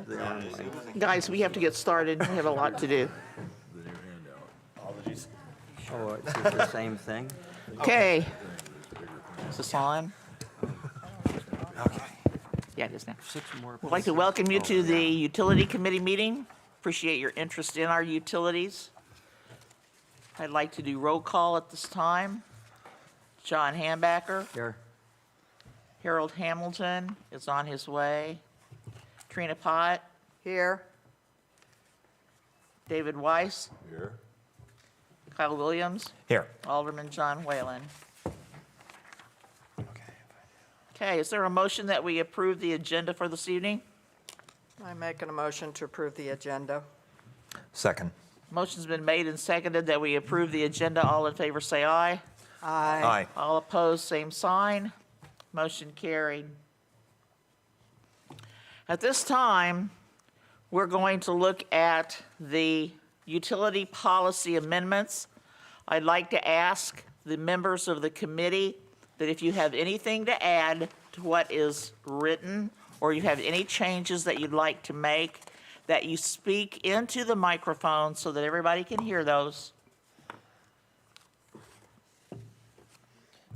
the online. Guys, we have to get started. We have a lot to do. Apologies. Oh, it's the same thing? Okay. Is this on? Okay. Yeah, it is now. 6 more. We'd like to welcome you to the Utility Committee meeting. Appreciate your interest in our utilities. I'd like to do roll call at this time. John Hambacker, Here. Harold Hamilton is on his way. Trina Pott, Here. David Weiss, Here. Kyle Williams, Here. Alderman John Whalen. Okay. Okay, is there a motion that we approve the agenda for this evening? I'm making a motion to approve the agenda. Second. Motion's been made and seconded that we approve the agenda. All in favor, say aye. Aye. Aye. All opposed, same sign. Motion carried. At this time, we're going to look at the utility policy amendments. I'd like to ask the members of the committee that if you have anything to add to what is written, or you have any changes that you'd like to make, that you speak into the microphone so that everybody can hear those.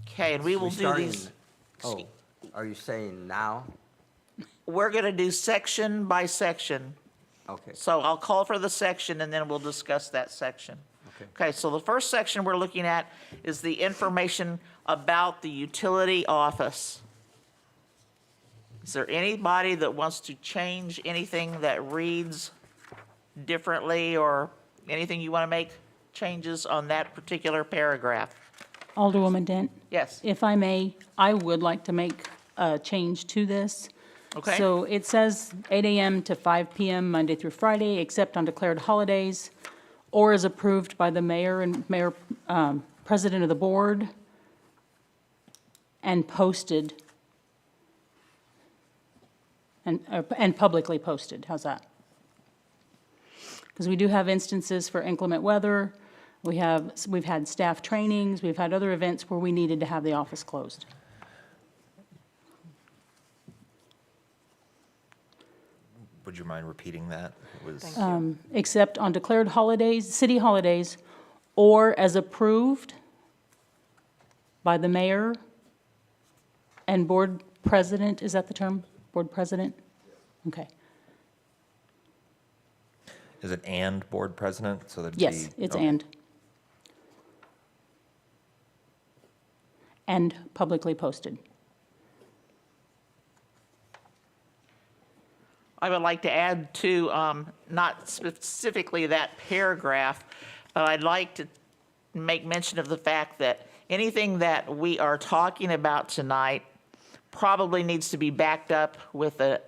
Okay, and we will do starting- these. Oh, are you saying now? We're going to do section by section. Okay. So I'll call for the section and then we'll discuss that section. Okay. Okay, so the first section we're looking at is the information about the utility office. Is there anybody that wants to change anything that reads differently or anything you want to make changes on that particular paragraph? Alderwoman Dent, Yes, if I may, I would like to make a change to this. okay? So it says 8 a.m. to 5 p.m. Monday through Friday, except on declared holidays, or as approved by the mayor and president of the board, and posted, and publicly posted. How's that? Because we do have instances for inclement weather. We've had staff trainings, we've had other events where we needed to have the office closed. Would you mind repeating that? It was, Thank you. Except on declared holidays, city holidays, or as approved by the mayor and board president, is that the term? Board president? Okay. is it and board president? So that'd Yes, be. it's okay. and. And publicly posted. I would like to add to, not specifically that paragraph, but I'd like to make mention of the fact that anything that we are talking about tonight probably needs to be backed up with a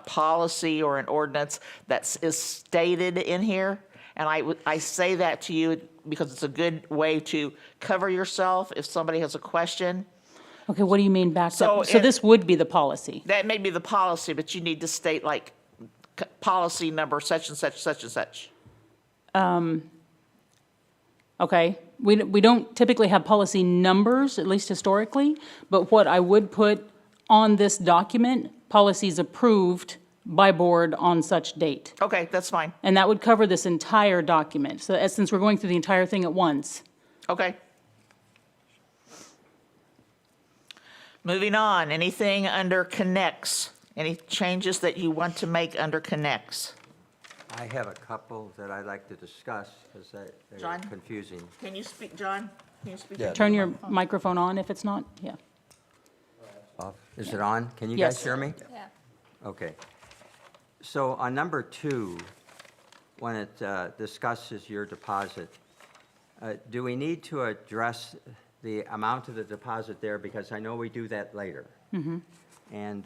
policy or an ordinance that is stated in here. And I say that to you because it's a good way to cover yourself if somebody has a question. Okay, what do you mean backed So up? So it- this would be the policy? That may be the policy, but you need to state like policy number such and such, such and such. Okay, we don't typically have policy numbers, at least historically, but what I would put on this document, policies approved by board on such date. Okay, that's fine. And that would cover this entire document. So since we're going through the entire thing at once. Okay. Moving on, anything under connects? Any changes that you want to make under connects? I have a couple that I'd like to discuss because they're John? confusing. Can you speak, John? Can you speak? Yeah. Turn your microphone on if it's not, yeah. Off. Is it on? Can you Yes. guys hear me? Yeah. Okay. So on number 2, when it discusses your deposit, do we need to address the amount of the deposit there? Because I know we do that later. And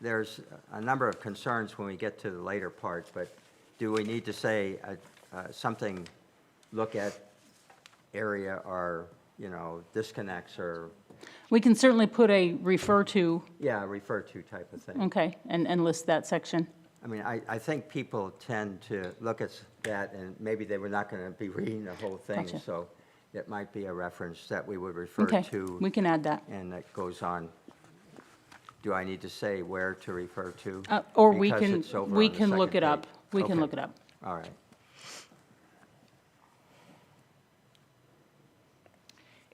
there's a number of concerns when we get to the later part, but do we need to say something, look at area or, disconnects or, We can certainly put a refer to, yeah, refer to type of thing? okay, and list that section. I mean, I think people tend to look at that, and maybe they were not going to be reading the whole thing, Gotcha. so it might be a reference that we would refer Okay, to, we can add that. and that goes on. do I need to say where to refer to? Or we Because can, it's over we on the can look second it up. page. We can Okay. look it up. All right.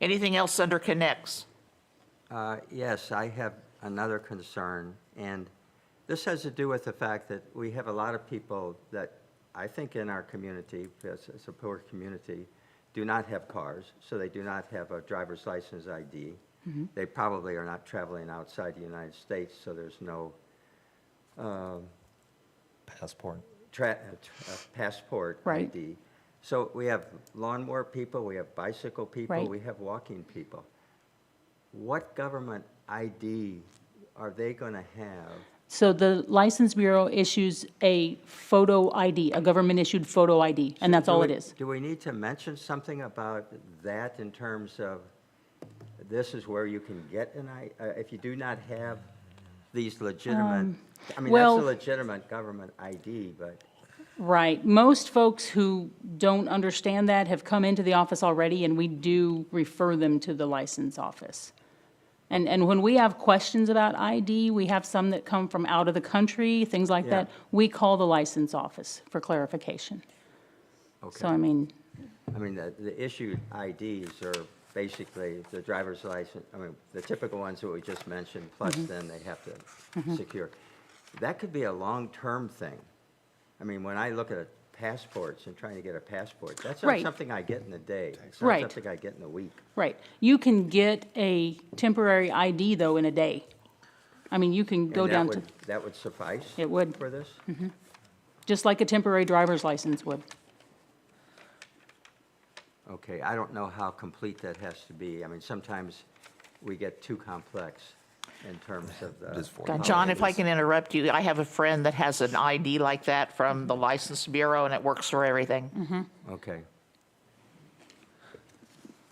Anything else under connects? Yes, I have another concern, and this has to do with the fact that we have a lot of people that I think in our community, as a poor community, do not have cars, so they do not have a driver's license ID. They probably are not traveling outside the United States, so there's no Passport. passport Right. ID. So we have lawnmower people, we have bicycle people, Right. we have walking people. What government ID are they going to have? So the License Bureau issues a photo ID, a government-issued photo ID, and that's all it is. Do we need to mention something about that in terms of, this is where you can get an if you do not have these legitimate, I mean, that's well- a legitimate government ID, but, Right. Most folks who don't understand that have come into the office already, and we do refer them to the license office. And when we have questions about ID, we have some that come from out of the country, things like that, Yeah. we call the license office for clarification. So, I okay. mean, The issued IDs are basically the driver's license, the typical ones that we just mentioned, plus Mm-hmm. then they have to secure. That could be a long-term thing. When I look at passports and trying to get a passport, that's not Right. something I get in a day. It's not Right. something I get in a week. right. You can get a temporary ID, though, in a day. You can go And down to, that would suffice? It would. For this? just like a temporary driver's license would. Okay, I don't know how complete that has to be. Sometimes we get too complex in terms of the. It is 40 Gotcha. John, if I days. can interrupt you, I have a friend that has an ID like that from the License Bureau, and it works for everything. Okay.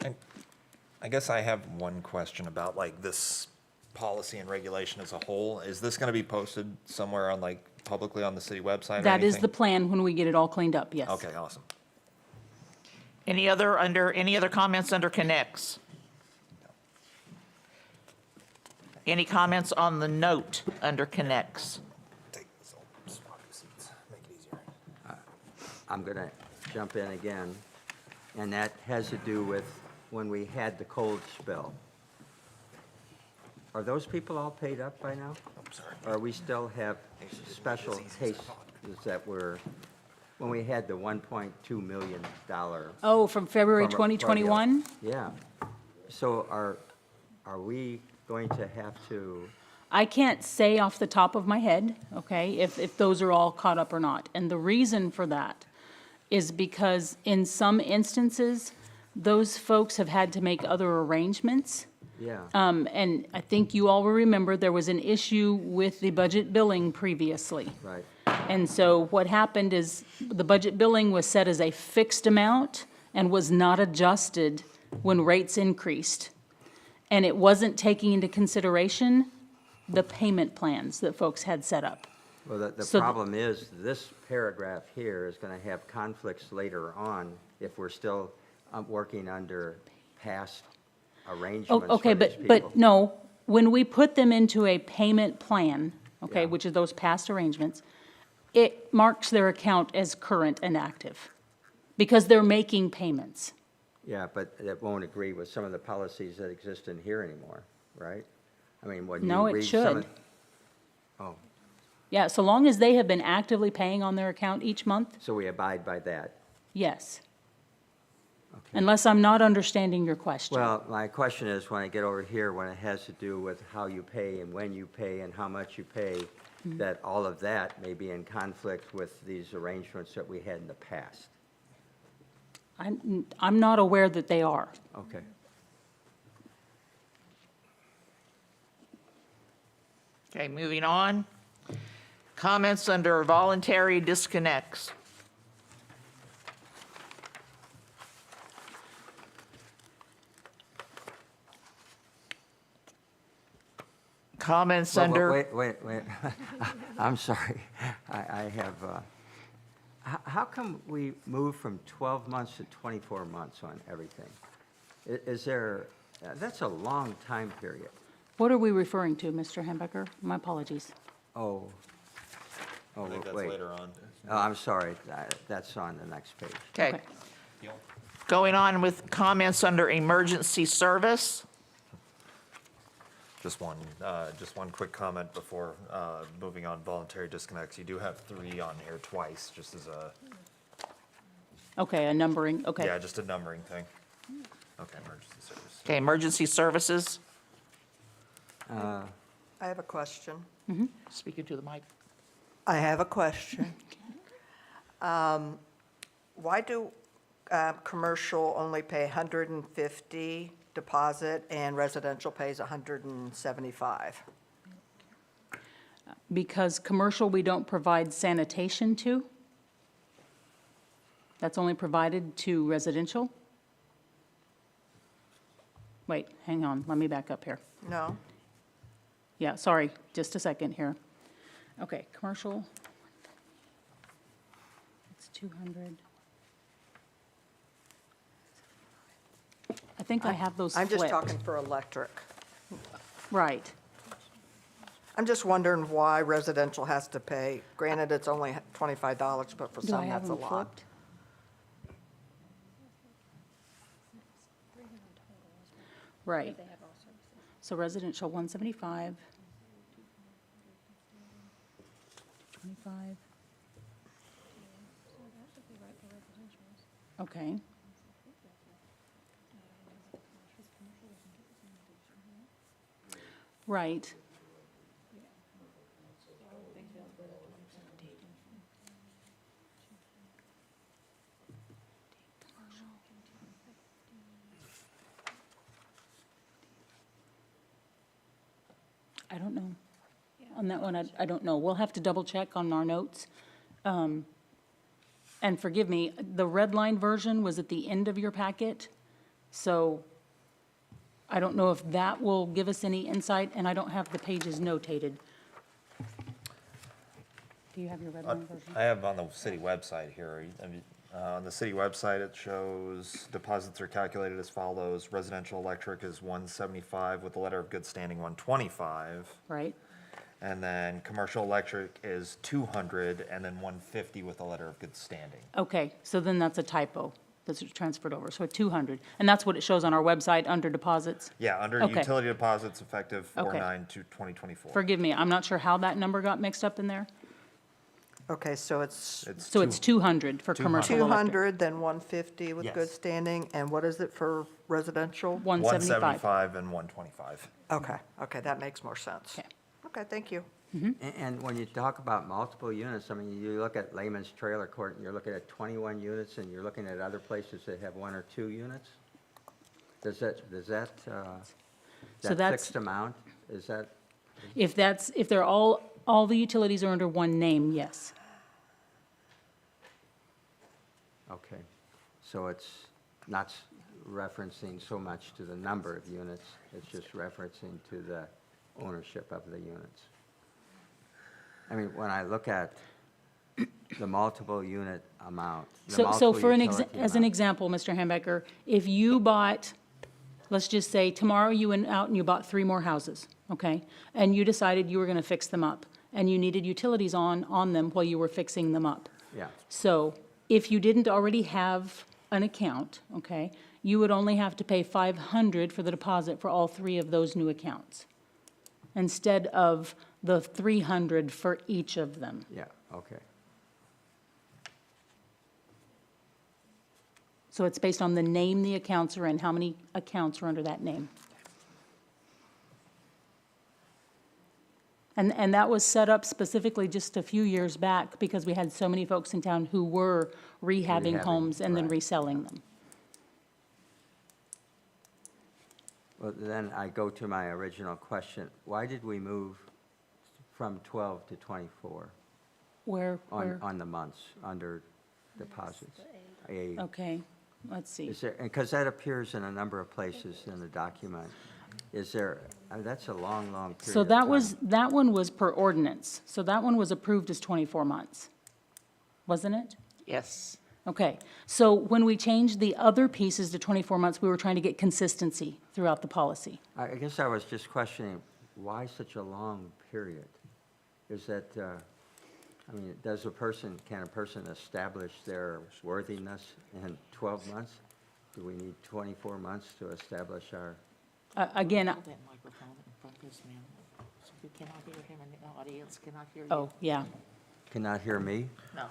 And I guess I have one question about like this policy and regulation as a whole. Is this going to be posted somewhere on like publicly on the city website or That is the anything? plan when we get it all cleaned up, yes. Okay, awesome. Any other comments under connects? Any comments on the note under connects? Take this old swap your seats, make it easier. I'm going to jump in again, and that has to do with when we had the cold spill. Are those people all paid up by now? I'm sorry. Or we still have special cases that were, when we had the $1.2 million? Oh, from February From- 2021? Yeah. So are we going to have to, I can't say off the top of my head, okay, if those are all caught up or not. And the reason for that is because in some instances, those folks have had to make other arrangements. yeah, And I think you all will remember, there was an issue with the budget billing previously. right. And so what happened is, the budget billing was set as a fixed amount and was not adjusted when rates increased. And it wasn't taking into consideration the payment plans that folks had set up. Well, the So th- problem is, this paragraph here is going to have conflicts later on if we're still working under past arrangements Oh, okay, for these people. but no, when we put them into a payment plan, okay, Yeah. which is those past arrangements, it marks their account as current and active, because they're making payments. Yeah, but it won't agree with some of the policies that exist in here anymore, right? When you No, it read some of- should. Oh, Yeah, so long as they have been actively paying on their account each month, so we abide by that. yes. Unless I'm not understanding your question. Well, my question is, when I get over here, when it has to do with how you pay and when you pay and how much you pay, Mm-hmm. that all of that may be in conflict with these arrangements that we had in the past. I'm not aware that they are. Okay. Okay, moving on. Comments under voluntary disconnects. Comments Well, under, Wait. I'm sorry. I have, how come we move from 12 months to 24 months on everything? Is there, that's a long time period. What are we referring to, Mr. Hambecker? My apologies. Oh. Oh, I think that's wait. later on. Oh, I'm sorry, that's on the next page. Okay. Going on with comments under emergency service. Just one quick comment before moving on voluntary disconnects. You do have 3 on here twice, just as a, Okay, a numbering, okay. yeah, just a numbering thing. Okay, emergency service. Okay, emergency services. I have a question. Speaking to the mic. I have a question. Why do commercial only pay 150 deposit and residential pays 175? Because commercial, we don't provide sanitation to. That's only provided to residential. Wait, hang on, let me back up here. No? Yeah, sorry, just a second here. Okay, commercial. It's 200. I think I have those I'm flipped. just talking for electric. Right. I'm just wondering why residential has to pay, granted, it's only $25, but for Do I some, have that's a them lot. flipped? Right. So residential, 175. 25. Okay. Right. I don't know. On that one, I don't know. We'll have to double check on our notes. And forgive me, the red line version was at the end of your packet, so I don't know if that will give us any insight, and I don't have the pages notated. Do you have your red line version? I have on the city website here. On the city website, it shows deposits are calculated as follows. Residential electric is 175 with the letter of good standing 125. Right? And then commercial electric is 200 and then 150 with a letter of good standing. Okay, so then that's a typo that's transferred over, so 200. And that's what it shows on our website under deposits? Yeah, under Okay. utility deposits effective Okay. 4/9/2024. Forgive me, I'm not sure how that number got mixed up in there. Okay, so it's So it's 200 for commercial electric. 200, then 150 with good Yes. standing, and what is it for residential? 175. 175 and 125. Okay, that makes more sense. Okay. Okay, thank you. And when you talk about multiple units, I mean, you look at Layman's Trailer Court, and you're looking at 21 units, and you're looking at other places that have 1 or 2 units? Does that that's- fixed amount, is that, If they're all the utilities are under one name, yes. okay. So it's not referencing so much to the number of units, it's just referencing to the ownership of the units. I mean, when I look at the multiple unit amount, the So multiple for utility as an amount. example, Mr. Hambecker, if you bought, let's just say tomorrow you went out and you bought 3 more houses, okay? And you decided you were going to fix them up, and you needed utilities on them while you were fixing them up. Yeah, So if you didn't already have an account, okay, you would only have to pay $500 for the deposit for all 3 of those new accounts, instead of the $300 for each of them. yeah, okay. So it's based on the name the accounts are in, how many accounts are under that name. And that was set up specifically just a few years back because we had so many folks in town who were rehabbing Rehabbing, homes and then right. reselling them. Well, then I go to my original question. Why did we move from 12 to 24 Where, on the months under deposits? A. okay, let's see. Is there, because that appears in a number of places in the document. Is there, I mean, that's a long, long period So of that time. one was per ordinance. So that one was approved as 24 months, wasn't it? Yes. Okay, so when we changed the other pieces to 24 months, we were trying to get consistency throughout the policy. I guess I was just questioning, why such a long period? Is that, I mean, can a person establish their worthiness in 12 months? Do we need 24 months to establish our, Again, That microphone in front of this man, so we cannot hear him and the audience cannot hear you. oh, yeah. cannot hear me? No.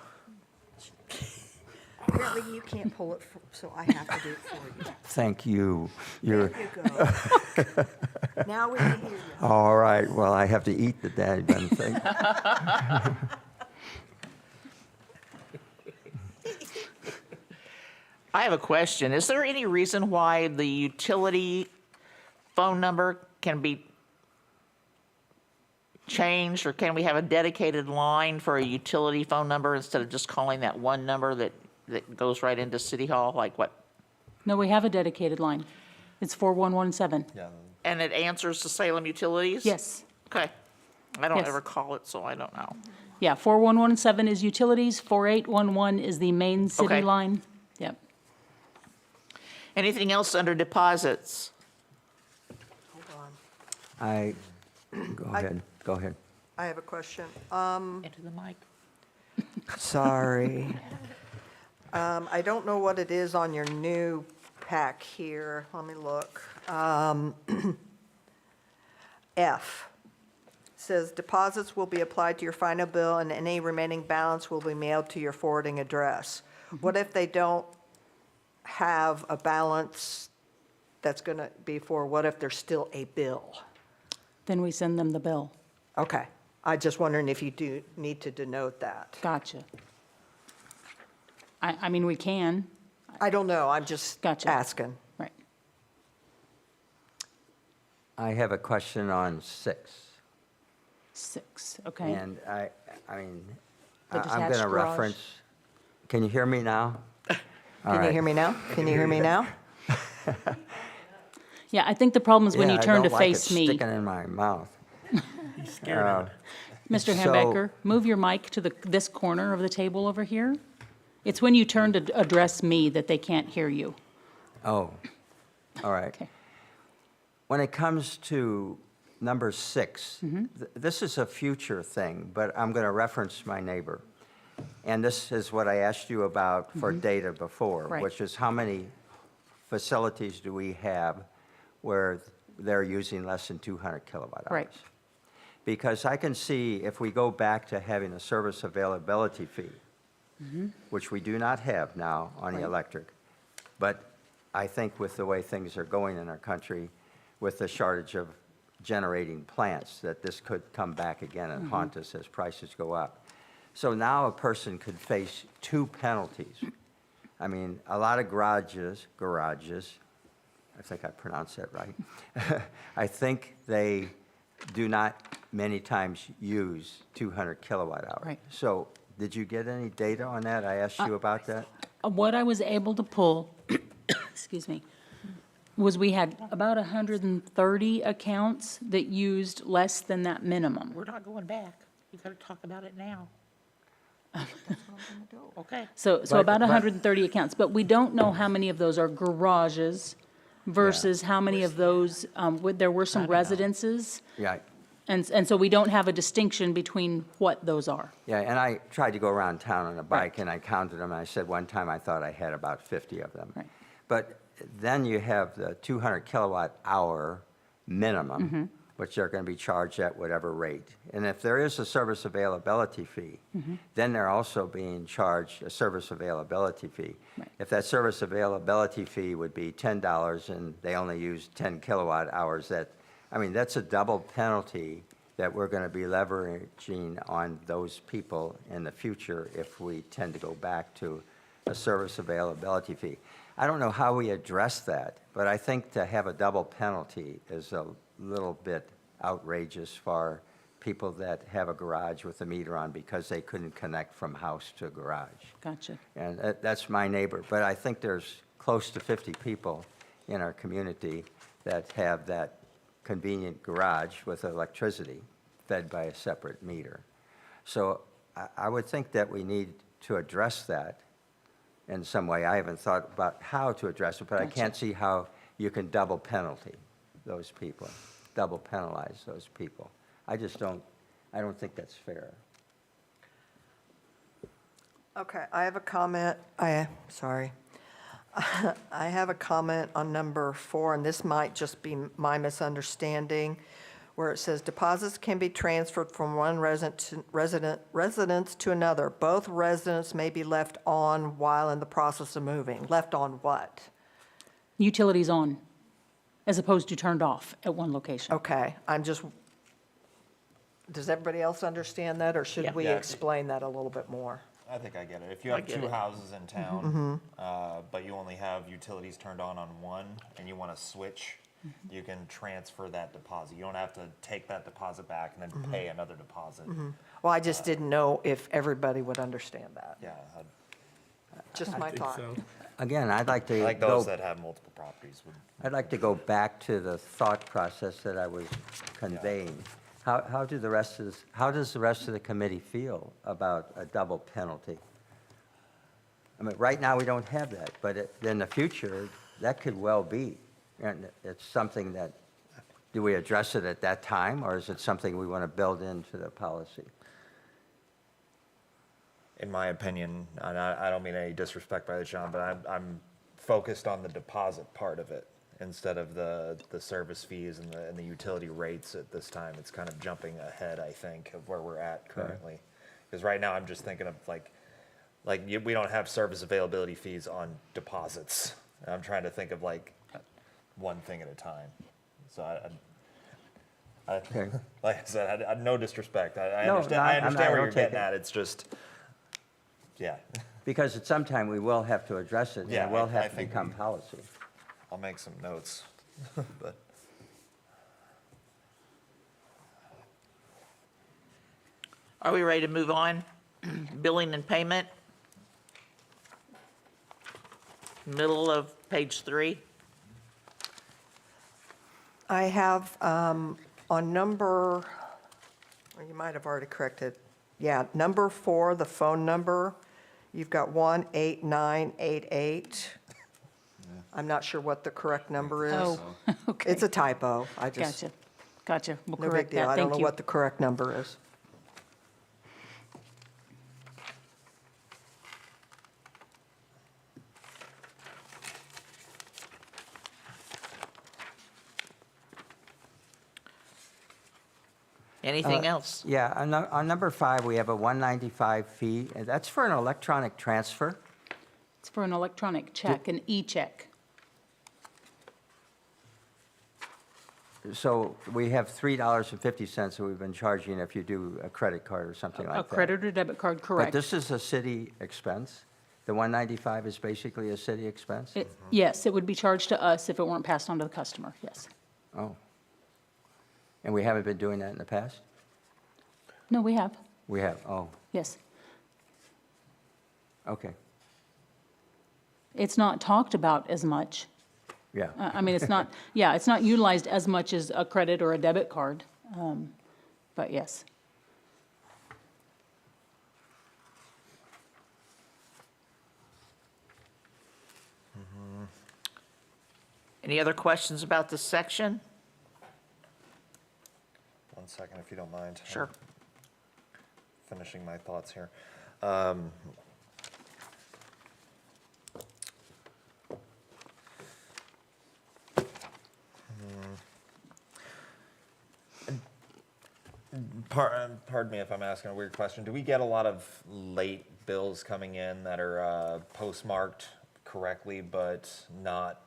Apparently you can't pull it, so I have to do it for you. Thank you. You're, There you go. Now we can hear you. all right, well, I have to eat the dadgum thing. I have a question. Is there any reason why the utility phone number can be changed, or can we have a dedicated line for a utility phone number instead of just calling that one number that goes right into City Hall, like what? No, we have a dedicated line. It's 4117. Yeah, And it answers to Salem Utilities? Yes. Okay. I don't Yes. ever call it, so I don't know. Yeah, 4117 is utilities, 4811 is the main city Okay. line. Yep. Anything else under deposits? Hold on. Go ahead. I have a question. Into the mic. Sorry. I don't know what it is on your new pack here. Let me look. F says deposits will be applied to your final bill and any remaining balance will be mailed to your forwarding address. What if they don't have a balance that's going to be for, what if there's still a bill? Then we send them the bill. Okay. I just wondering if you do need to denote that. Gotcha. I mean, we can, I don't know. I'm just Gotcha. asking. right. I have a question on 6. 6, okay. And I mean, The I'm going detached to garage. reference, can you hear me now? All Can you right. hear me now? Can you hear me now? Yeah, I think the problem is when Yeah, you I turn to don't like it face me. sticking in my mouth. Mr. So- Hambecker, move your mic to this corner of the table over here. It's when you turn to address me that they can't hear you. Oh, all right. Okay. When it comes to number 6, Mm-hmm. this is a future thing, but I'm going to reference my neighbor. And this is what I asked you about for data before, Mm-hmm. Right. which is how many facilities do we have where they're using less than 200 kilowatt hours? Right. Because I can see if we go back to having a service availability fee, which we do not have now on the Right. electric, but I think with the way things are going in our country, with the shortage of generating plants, that this could come back again and haunt us as prices go up. So now a person could face 2 penalties. I mean, a lot of garages, I think I pronounced that right. I think they do not many times use 200 kilowatt hours. Right. So did you get any data on that? I asked you about that. What I was able to pull, excuse me, was we had about 130 accounts that used less than that minimum. We're not going back. You gotta talk about it now. Okay. So But- about but- 130 accounts, but we don't know how many of those are garages versus how many of those, there were some residences. Yeah, And so we don't have a distinction between what those are. yeah, and I tried to go around town on a bike, and I counted them, and I said one time I thought I had about 50 of them. Right. But then you have the 200 kilowatt hour minimum, which they're going to be charged at whatever rate. And if there is a service availability fee, then they're also being charged a service availability fee. Right. If that service availability fee would be $10 and they only use 10 kilowatt hours, that's a double penalty that we're going to be leveraging on those people in the future if we tend to go back to a service availability fee. I don't know how we address that, but I think to have a double penalty is a little bit outrageous for people that have a garage with a meter on because they couldn't connect from house to garage. Gotcha. And that's my neighbor, but I think there's close to 50 people in our community that have that convenient garage with electricity fed by a separate meter. So I would think that we need to address that in some way. I haven't thought about how to address it, but I Gotcha. can't see how you can double penalty those people. double penalize those people. I don't think that's fair. Okay, I have a comment, sorry. I have a comment on number 4, and this might just be my misunderstanding, where it says deposits can be transferred from one residence to another. Both residents may be left on while in the process of moving. Left on what? Utilities on, as opposed to turned off at one location. Okay, does everybody else understand that, or should Yeah. we Yeah. explain that a little bit more? I think I get it. If you have get two it. houses in town, but you only have utilities turned on one, and you want to switch, you can transfer that deposit. You don't have to take that deposit back and then pay another deposit. Well, I just didn't know if everybody would understand that. Yeah, Just my thought. Again, I'd like to I like go, those that have multiple properties would. I'd like to go back to the thought process that I was conveying. How does the rest of the committee feel about a double penalty? I mean, right now, we don't have that, but in the future, that could well be. And it's something that, do we address it at that time, or is it something we want to build into the policy? In my opinion, and I don't mean any disrespect by the John, but I'm focused on the deposit part of it instead of the service fees and the utility rates at this time. It's kind of jumping ahead, I think, of where we're at currently. Because right now, I'm just thinking of we don't have service availability fees on deposits. I'm trying to think of one thing at a time. So Okay. like I said, no disrespect. I No, understand, no, I I'm not- understand I where don't you're take getting it. at. It's just, yeah. Because at some time, we will have to address it, and Yeah, it will I have to think become we- policy. I'll make some notes, but. Are we ready to move on? Billing and payment? Middle of page 3. I have, on number, well, you might have already corrected, yeah, number 4, the phone number, you've got 18988. I'm not sure what the correct number is. Oh, okay. It's a typo, I just, Gotcha. We'll no big correct deal, that. I don't Thank know you. what the correct number is. Anything else? Yeah, on number 5, we have a 195 fee, and that's for an electronic transfer. It's for an electronic check, an e-check. So we have $3.50 that we've been charging if you do a credit card or something like A that. credit or debit card, But correct. this is a city expense? The 195 is basically a city expense? Yes, it would be charged to us if it weren't passed on to the customer, yes. Oh. And we haven't been doing that in the past? No, we have, We have, oh, yes. okay, It's not talked about as much. yeah. I mean, it's not, yeah, it's not utilized as much as a credit or a debit card, but yes. Any other questions about this section? 1 second, if you don't mind. I'm Sure. Finishing my thoughts here. Pardon me if I'm asking a weird question. Do we get a lot of late bills coming in that are postmarked correctly but not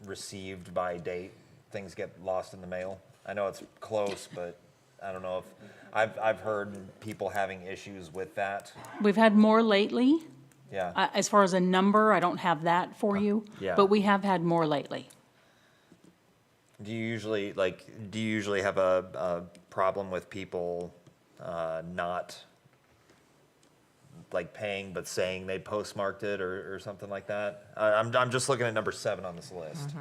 received by date? Things get lost in the mail? I know it's close, but I don't know if, I've heard people having issues with that. We've had more lately. Yeah. As far as a number, I don't have that for you. Yeah. But we have had more lately. Do you usually have a problem with people not paying but saying they postmarked it or something like that? I'm just looking at number 7 on this list.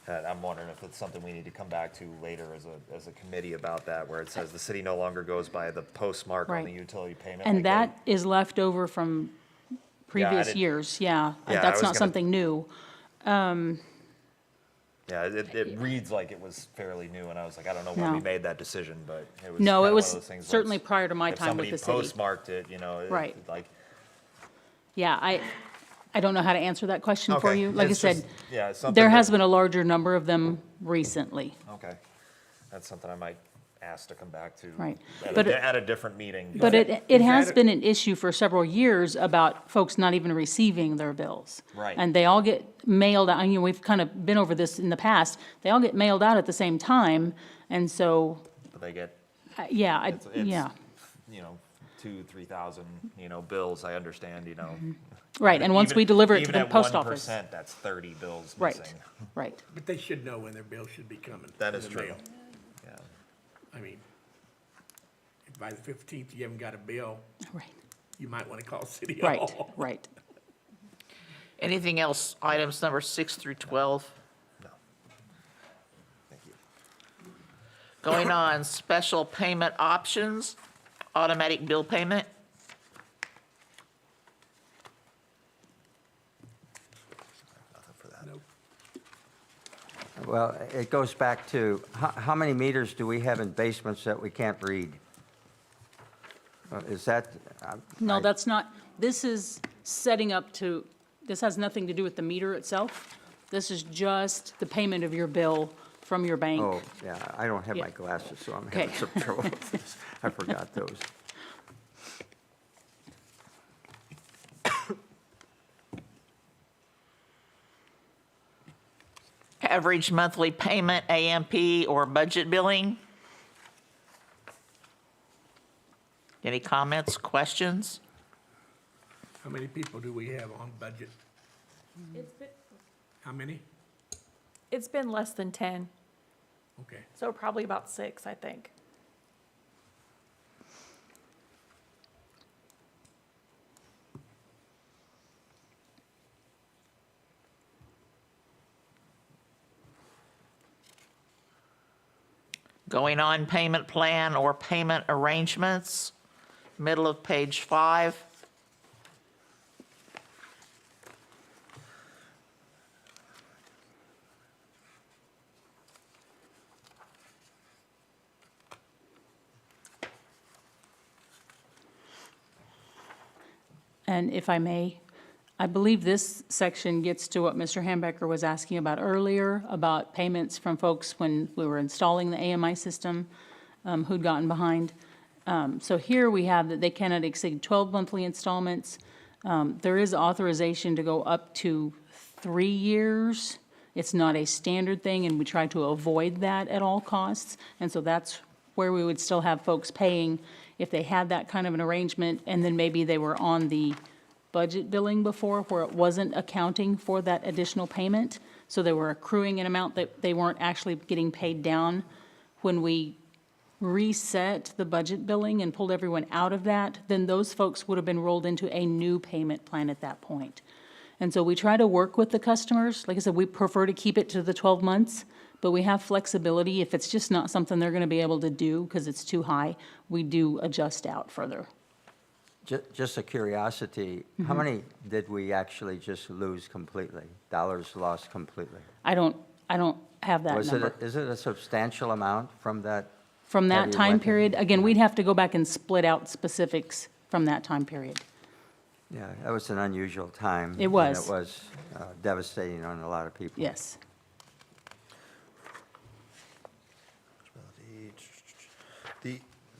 And I'm wondering if it's something we need to come back to later as a committee about that, where it says the city no longer goes by the postmark on the Right. utility payment. And like they- that is left over from previous didn't- years, yeah. Yeah, I That's was not gonna- something new. Yeah, it reads like it was fairly new, and I was like, I don't know when we No. made that decision, but it was No, kinda it one was of those things where certainly it's- prior to my time with the city. If somebody postmarked it, you know, Right. like, Yeah, I don't know how to answer that question for Okay, you. Like I it's said, just- yeah, it's something there has that- been a larger number of them recently. okay. That's something I might ask to come back to. Right. At But at a different meeting. But it has that a- been an issue for several years about folks not even receiving their bills. Right. And they all get mailed out, we've kind of been over this in the past. They all get mailed out at the same time, and so, But they get, yeah, it's, yeah. you know, 2,000-3,000, you know, bills, I understand, you know. Right, and once we deliver it to the post Even office. at 1%, that's 30 bills Right, missing. right. But they should know when their bill should be coming. That in is the true. mail. Yeah. I mean, if by the 15th you haven't got a bill, Right, you might want to call City right, Hall. right. Anything else, items number 6 through 12? No. Thank you. Going on, special payment options, automatic bill payment. Nothing for that. Nope. Well, it goes back to, how many meters do we have in basements that we can't read? Is that? No, I- that's not, this is setting up to, this has nothing to do with the meter itself. This is just the payment of your bill from your bank. Oh, yeah, I don't have my Yeah. glasses, so I'm having Okay. some trouble with this. I forgot those. Average monthly payment, AMP, or budget billing? Any comments, questions? How many people do we have on budget? How many? It's been less than 10, Okay. so probably about 6, I think. Going on payment plan or payment arrangements, middle of page 5. And if I may, I believe this section gets to what Mr. Hambecker was asking about earlier, about payments from folks when we were installing the AMI system, who'd gotten behind. So here we have that they cannot exceed 12 monthly installments. There is authorization to go up to 3 years. It's not a standard thing, and we try to avoid that at all costs. And so that's where we would still have folks paying if they had that kind of an arrangement, and then maybe they were on the budget billing before where it wasn't accounting for that additional payment. So they were accruing an amount that they weren't actually getting paid down. When we reset the budget billing and pulled everyone out of that, then those folks would have been rolled into a new payment plan at that point. And so we try to work with the customers. Like I said, we prefer to keep it to the 12 months, but we have flexibility. If it's just not something they're going to be able to do because it's too high, we do adjust out further. Just a curiosity, how many did we actually just lose completely? Dollars lost completely? I don't have that Was number. is it a substantial amount from that? From that heavy time weapon? period, again, we'd have to go back and split out specifics from that time period. Yeah, that was an unusual time. It was. And it was devastating on a lot of people. Yes.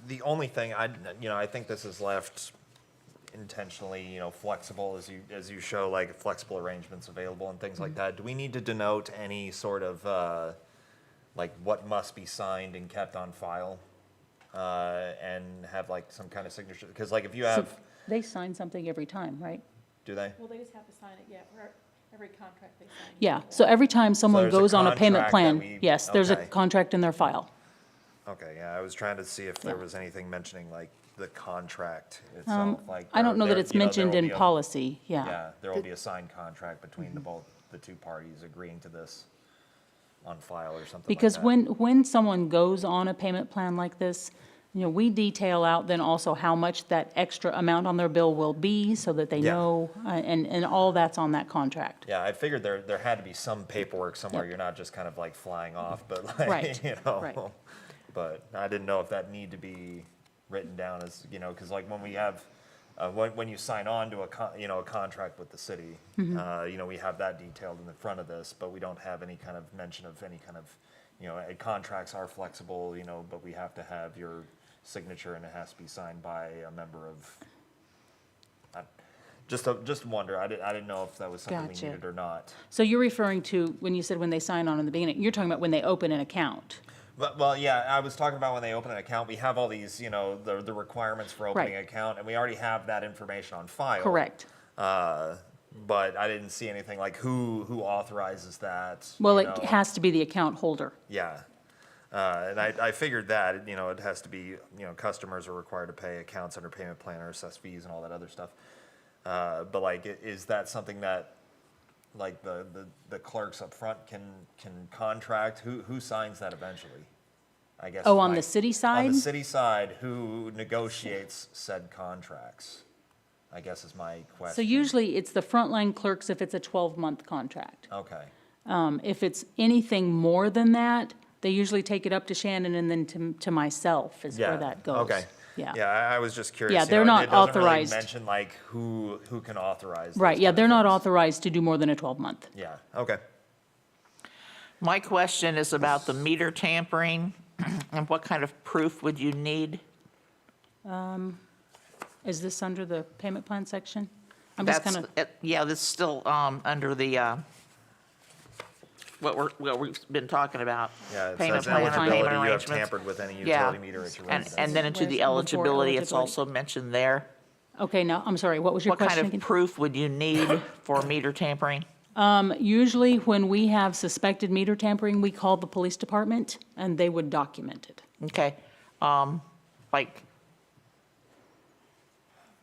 The only thing I think this is left intentionally, flexible as you show like flexible arrangements available and things like that. Do we need to denote any sort of, like what must be signed and kept on file? And have like some kind of signature? Because like if you So have, they sign something every time, right? do they? Well, they just have to sign it, yeah, for every contract they sign. Yeah, so every time someone there's a goes on a payment contract that plan, we- yes, there's a okay. contract in their file. Okay, yeah, I was trying to see if there Yeah. was anything mentioning like the contract itself, like. I don't know that there- it's there mentioned will in be a- policy, Yeah, yeah. there will be a signed contract between the two parties agreeing to this on file or something like Because that. when someone goes on a payment plan like this, You know, we detail out then also how much that extra amount on their bill will be so that they Yeah. know, and all that's on that contract. Yeah, I figured there had to be some paperwork somewhere. Yep. You're not just kind of like flying off, but like, Right, you know. right. But I didn't know if that need to be written down as, you know, because like when we have, when you sign on to a contract with the city, Mm-hmm. you know, we have that detailed in the front of this, but we don't have any kind of mention of any kind of, you know, contracts are flexible, you know, but we have to have your signature and it has to be signed by a member of, just wonder, I didn't know if that was something we Gotcha. needed or not. So you're referring to, when you said when they sign on in the beginning, you're talking about when they open an account? But, well, yeah, I was talking about when they open an account, we have all these, you know, the requirements for opening Right. an account, and we already have that information on file. Correct. But I didn't see anything like who authorizes that. Well, you it know. has to be the account holder. Yeah. And I figured that, you know, it has to be, you know, customers are required to pay accounts under payment plan or assess fees and all that other stuff. But like, is that something that, like, the clerks up front can contract? Who signs that eventually? I guess. Oh, on my- the city On side? the city side, who negotiates said contracts? I guess is my question. So usually it's the frontline clerks if it's a 12-month contract. Okay, If it's anything more than that, they usually take it up to Shannon and then to myself is yeah. where that goes. Okay. Yeah. Yeah, I was just curious. Yeah, you they're know, not it doesn't really authorized. mention like who can authorize. Right, those yeah, kind of they're not things. authorized to do more than a 12-month. Yeah, okay. My question is about the meter tampering, and what kind of proof would you need? Is this under the payment plan section? I'm just That's, kind of, yeah, that's still under the, what we've been talking about. Yeah, it Payment says plan or eligibility, payment you have arrangements. tampered with any Yeah. utility meter at your And residence. then into the Before eligibility, it's eligibility. also mentioned there. okay, now, I'm sorry, what was your What kind question of again? proof would you need for meter tampering? Usually when we have suspected meter tampering, we call the police department and they would document it. Okay, like,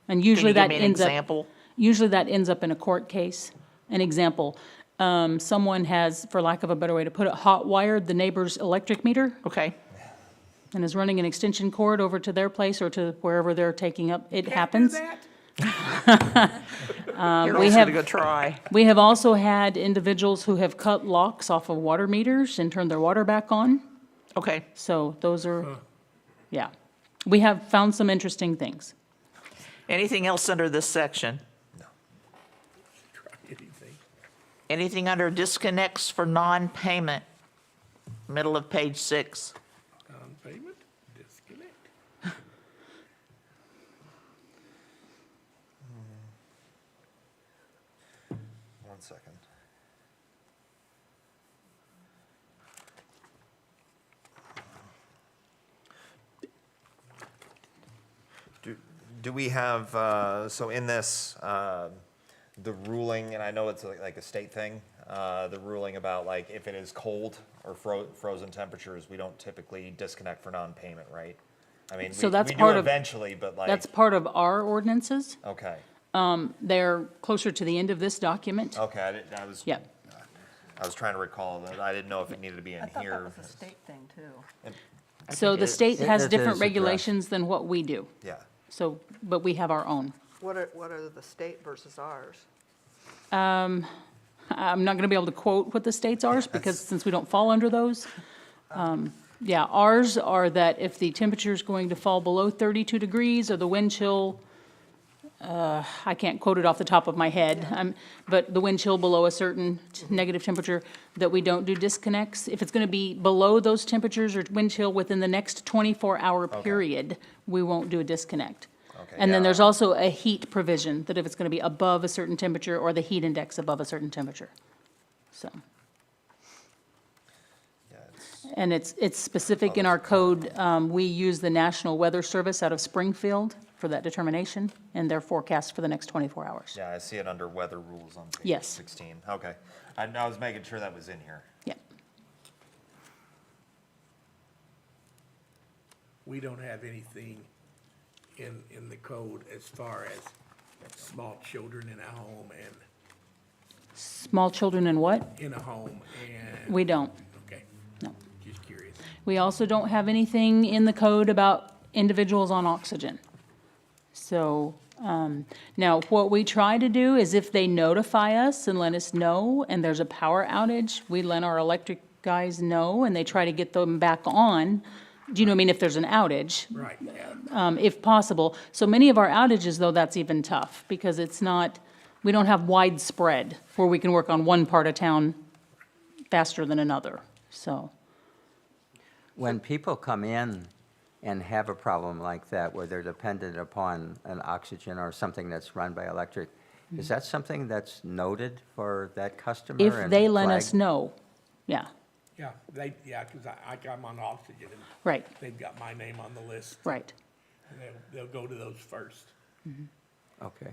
And can usually you give that me an ends up. example? Usually that ends up in a court case. An example, someone has, for lack of a better way to put it, hot wired the neighbor's electric meter Okay, and is running an extension cord over to their place or to wherever they're taking up. It Can't do happens. that? you're we also have- to go try. We have also had individuals who have cut locks off of water meters and turned their water back on. Okay, So those are, yeah. We have found some interesting things. anything else under this section? Try anything. Anything under disconnects for non-payment? Middle of page 6. Non-payment, disconnect. One second. Do we have, so in this, the ruling, and I know it's like a state thing, the ruling about like if it is cold or frozen temperatures, we don't typically disconnect for non-payment, right? I mean, So we that's do part of- eventually, but like, That's part of our ordinances. okay, They're closer to the end of this document. okay, I was. Yep. I was trying to recall that. I didn't know if it needed to be in I thought here. that was a state thing, too. So think the it- state it has is different addressed. regulations than what we do. Yeah. So, but we have our own. What are the state versus ours? I'm not going to be able to quote what the states are because since we don't fall under those. Yeah, ours are that if the temperature is going to fall below 32 degrees or the wind chill, I can't quote it off the top of my head, but the wind chill below a certain negative temperature, that we don't do disconnects. If it's going to be below those temperatures or wind chill within the next 24-hour period, we won't do a disconnect. Okay, And then yeah. there's also a heat provision, that if it's going to be above a certain temperature or the heat index above a certain temperature. So, Yeah, and it's specific in our code. We use the National Weather Service out of Springfield for that determination and their forecast for the next 24 hours. yeah, I see it under weather rules on page Yes. 16. Okay. I was making sure that was in here. Yeah. We don't have anything in the code as far as small children in a home Small children and what? and, We don't. okay, No. just curious. We also don't have anything in the code about individuals on oxygen. So, now, what we try to do is if they notify us and let us know, and there's a power outage, we let our electric guys know, and they try to get them back on. Do you know what I mean? If there's an outage, Right, yeah. if possible. So many of our outages, though, that's even tough, because it's not, we don't have widespread where we can work on one part of town faster than another, so. When people come in and have a problem like that, where they're dependent upon an oxygen or something that's run by electric, is that something that's noted for that customer? If and they let us flagged? know, yeah, Yeah, because I'm on oxygen, and right, they've got my name on the list. right. And they'll go to those first. Okay.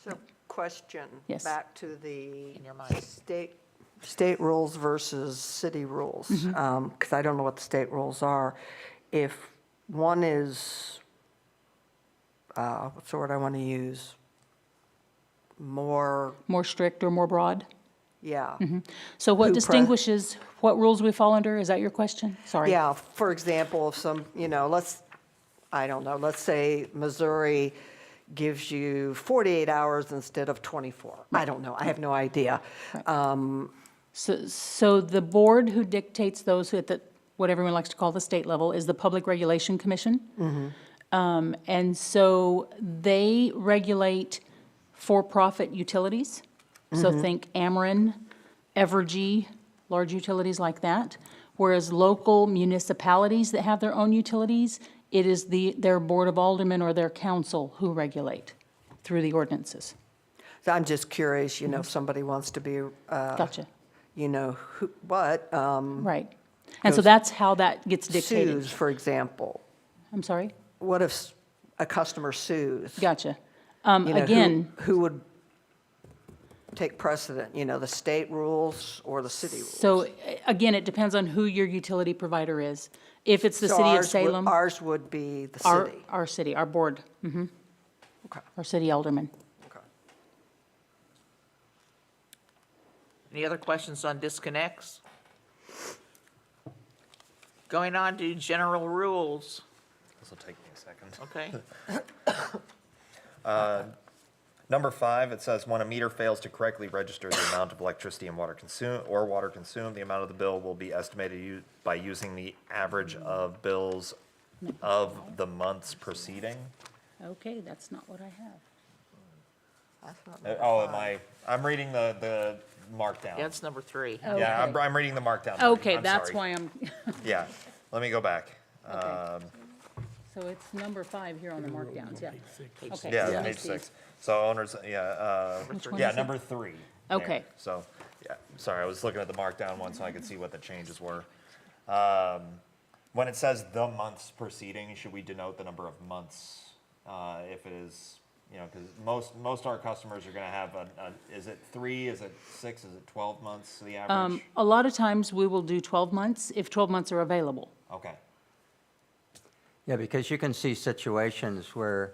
So, question. Yes. Back to the In your mind. state rules versus city rules, because I don't know what the state rules are. If one is, what's the word I want to use? More, More strict or more broad? yeah. So what Who distinguishes what rules we fall under? Is that your question? Sorry. Yeah, for example, if some, I don't know, let's say Missouri gives you 48 hours instead of 24. I don't know, I have no idea. So the board who dictates those at the, what everyone likes to call the state level, is the Public Regulation Commission. And so they regulate for-profit utilities. So think Ameren, Evergy, large utilities like that. Whereas local municipalities that have their own utilities, it is their Board of Aldermen or their council who regulate through the ordinances. So I'm just curious, if somebody wants to be, Gotcha, right. And so Goes- that's how that gets dictated. sues, for example. I'm sorry? What if a customer sues? Gotcha. Who- Again, Who would take precedent, the state rules or the city rules? so again, it depends on who your utility provider is. If it's the So city of ours would- Salem, Ours would be the our, city. our city, our board, Okay, our city alderman. okay. Any other questions on disconnects? Going on to general rules, This will take me a second. okay? Number 5, it says, when a meter fails to correctly register the amount of electricity and water consumed, the amount of the bill will be estimated by using the average of bills of the months preceding. Okay, that's not what I have. That's not I'm reading the markdown. That's number 3. Yeah, Okay. I'm reading the markdown. Okay, I'm that's sorry. why I'm, Yeah, let me go back. Okay. so it's number 5 here on the markdowns, yeah. Okay. Yeah, let me page see. 6. So owners, Which one yeah, is it? number 3. Okay. there. So, yeah, sorry, I was looking at the markdown one so I could see what the changes were. When it says the months preceding, should we denote the number of months? If it is, because most our customers are gonna have is it 3, is it 6, is it 12 months, the average? A lot of times, we will do 12 months, if 12 months are available. Okay, Yeah, because you can see situations where,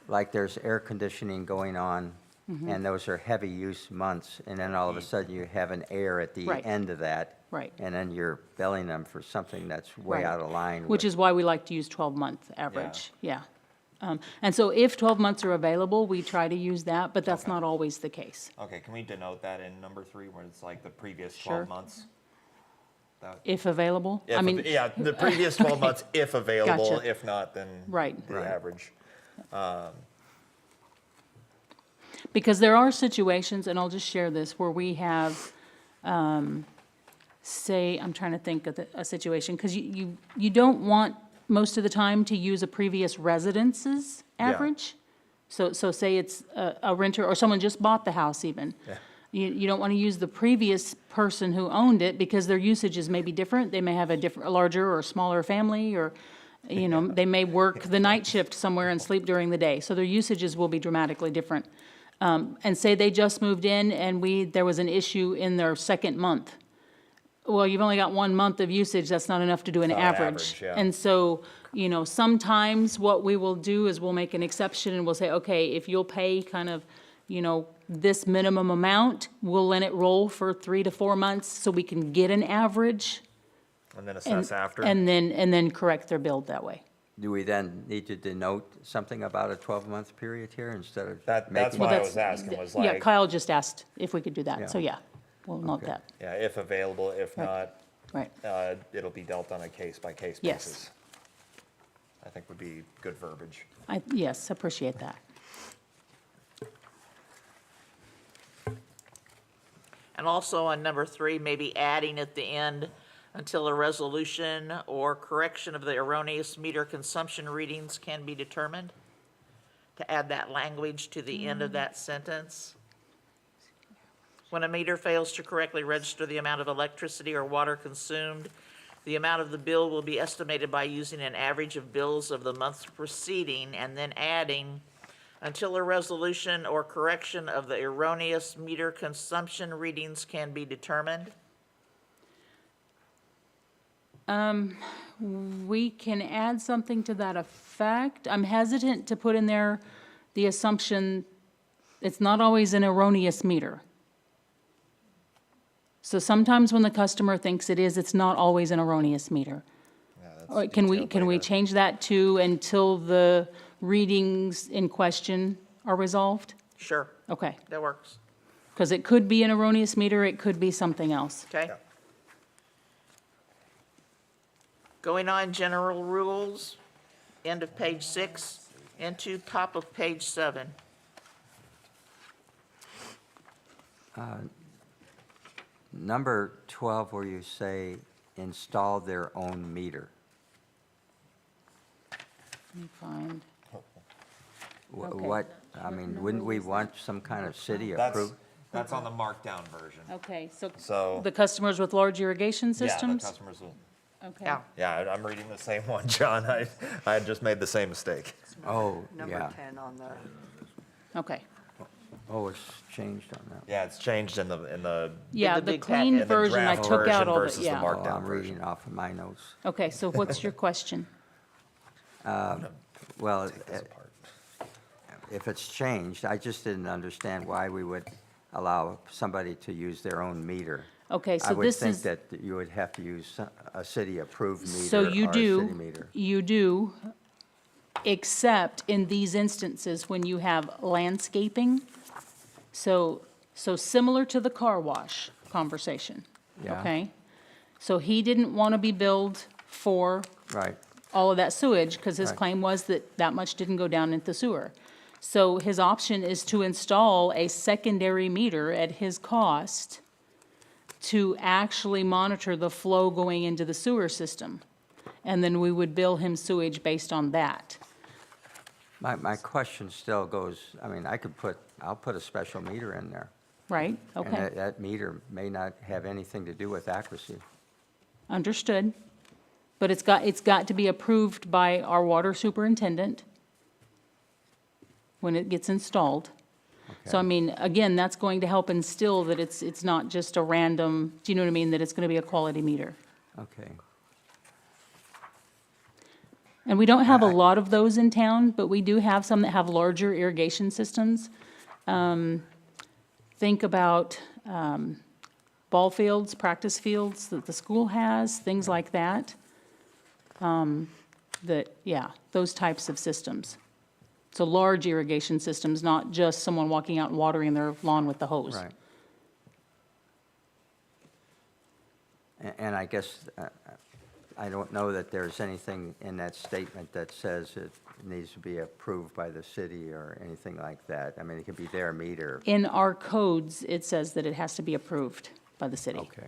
like, there's air conditioning going on, and those are heavy use months, and then all of a sudden you have an air at the Right. end of that. Right. And then you're billing them for something that's way Right. out of line. Which with- is why we like to use 12-month average, yeah. And so if 12 months are available, we try to use that, but that's Okay. not always the case. okay, can we denote that in number 3, where it's like the previous Sure. 12 months? That- If available, I If, mean, yeah, the previous 12 months, if available, Gotcha. if not, then Right. the Right. average. because there are situations, and I'll just share this, where we have, say, I'm trying to think of a situation, because you don't want most of the time to use a previous residence's Yeah. average. So say it's a renter, or someone just bought the house even. Yeah. You don't want to use the previous person who owned it, because their usages may be different. They may have a larger or smaller family, or, they may work the night shift somewhere and sleep during the day. So their usages will be dramatically different. And say they just moved in and there was an issue in their second month. Well, you've only got 1 month of usage, that's not enough to do an Not an average. average, yeah. And so, sometimes what we will do is we'll make an exception and we'll say, okay, if you'll pay kind of, this minimum amount, we'll let it roll for 3 to 4 months so we can get an average. And then and- assess after? And then correct their bill that way. do we then need to denote something about a 12-month period here instead of That's making? why I that's- was asking, was Yeah, like, Kyle just asked if we could do Yeah. that, so yeah, we'll note Okay. that, yeah, if available, if Right. not, right. it'll be dealt on a case-by-case Yes. basis. I think would be good verbiage. Yes, appreciate that. And also on number 3, maybe adding at the end, until a resolution or correction of the erroneous meter consumption readings can be determined. To add that language to the end of that sentence. When a meter fails to correctly register the amount of electricity or water consumed, the amount of the bill will be estimated by using an average of bills of the months preceding, and then adding, until a resolution or correction of the erroneous meter consumption readings can be determined. We can add something to that effect. I'm hesitant to put in there the assumption it's not always an erroneous meter. So sometimes when the customer thinks it is, it's not always an erroneous meter. Yeah, that's Or can we detailed later. change that to until the readings in question are resolved? Sure, Okay, that works. because it could be an erroneous meter, it could be something else. Okay? Yeah. Going on, general rules, end of page 6, into top of page 7. Number 12, where you say install their own meter. Let me find, Wh- Okay. What, I mean, wouldn't we want some kind of city That's, approved? that's on the markdown version. okay, so So, the customers with large irrigation yeah, the systems? customers will, Okay. Yeah, yeah, I'm reading the same one, John. I had just made the same mistake. Oh, Number yeah. 10 on the, Okay, Oh, it's changed on that. Yeah, it's changed in the, yeah, the the big clean packet. In the version, I draft took out version all the, versus the yeah. mark- Oh, Markdown I'm reading off of my notes. Okay, so what's your question? Well, take this apart. if it's changed, I just didn't understand why we would allow somebody to use their own meter. Okay, I so would this think is, that you would have to use a city-approved meter so or a city meter. you do, except in these instances when you have landscaping. So similar to the car wash conversation, Yeah. okay? So he didn't want to be billed for Right, all of that sewage, because his Right. claim was that that much didn't go down into the sewer. So his option is to install a secondary meter at his cost to actually monitor the flow going into the sewer system. And then we would bill him sewage based on that. my question still goes, I mean, I'll put a special meter in there. Right? And Okay, that meter may not have anything to do with accuracy. understood. But it's got to be approved by our water superintendent when it gets installed. So I Okay. mean, again, that's going to help instill that it's not just a random, do you know what I mean, that it's going to be a quality meter. Okay, And we don't have a lot of those in town, but we do have some that have larger irrigation systems. Think about ball fields, practice fields that the school has, things like that. Yeah, those types of systems. So large irrigation systems, not just someone walking out and watering their lawn with the hose. right. And I guess, I don't know that there's anything in that statement that says it needs to be approved by the city or anything like that. I mean, it could be their meter. In our codes, it says that it has to be approved by the city. Okay.